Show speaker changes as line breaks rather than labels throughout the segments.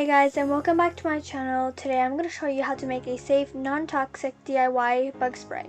Hey guys, and welcome back to my channel. Today I'm going to show you how to make a safe, non-toxic DIY bug spray.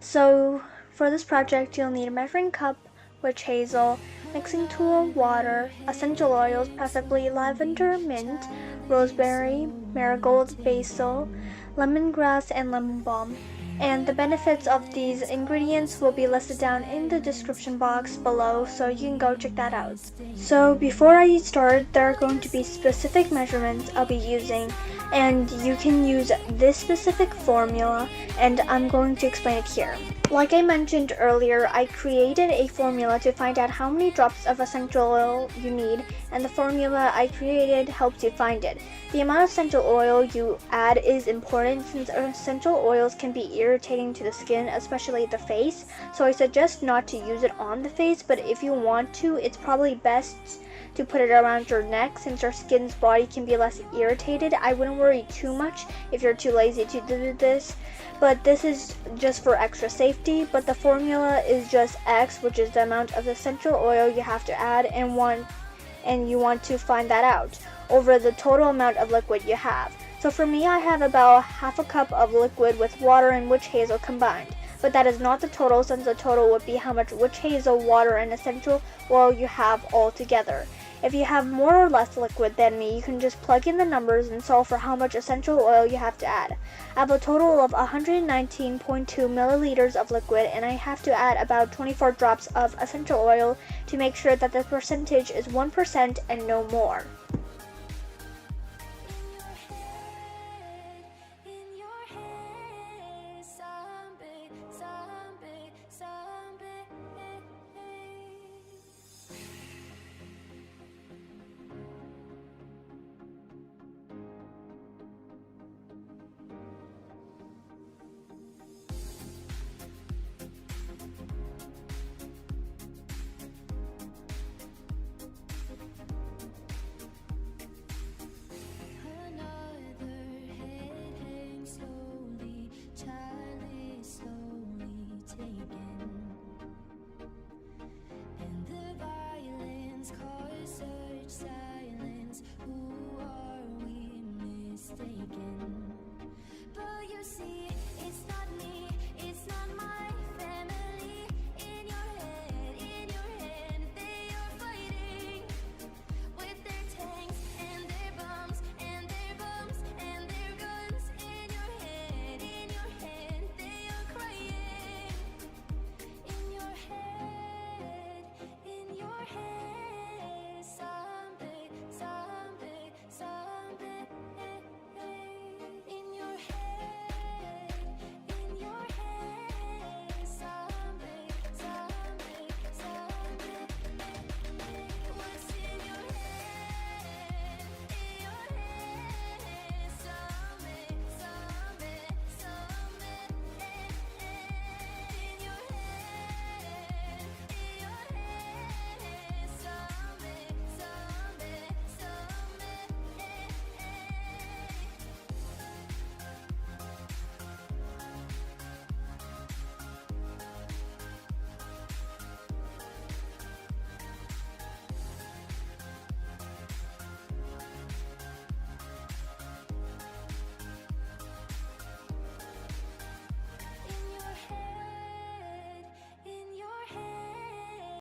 So for this project you'll need a measuring cup, witch hazel, mixing tool, water, essential oils, preferably lavender, mint, rosemary, marigold, basil, lemongrass, and lemon balm. And the benefits of these ingredients will be listed down in the description box below, so you can go check that out. So before I start, there are going to be specific measurements I'll be using, and you can use this specific formula, and I'm going to explain it here. Like I mentioned earlier, I created a formula to find out how many drops of essential oil you need, and the formula I created helps you find it. The amount of essential oil you add is important since essential oils can be irritating to the skin, especially the face, so I suggest not to use it on the face, but if you want to, it's probably best to put it around your neck since your skin's body can be less irritated. I wouldn't worry too much if you're too lazy to do this, but this is just for extra safety. But the formula is just X, which is the amount of essential oil you have to add and you want to find that out over the total amount of liquid you have. So for me, I have about half a cup of liquid with water and witch hazel combined. But that is not the total, since the total would be how much witch hazel, water, and essential oil you have all together. If you have more or less liquid than me, you can just plug in the numbers and solve for how much essential oil you have to add. I have a total of 119.2 milliliters of liquid, and I have to add about 24 drops of essential oil to make sure that the percentage is 1% and no more.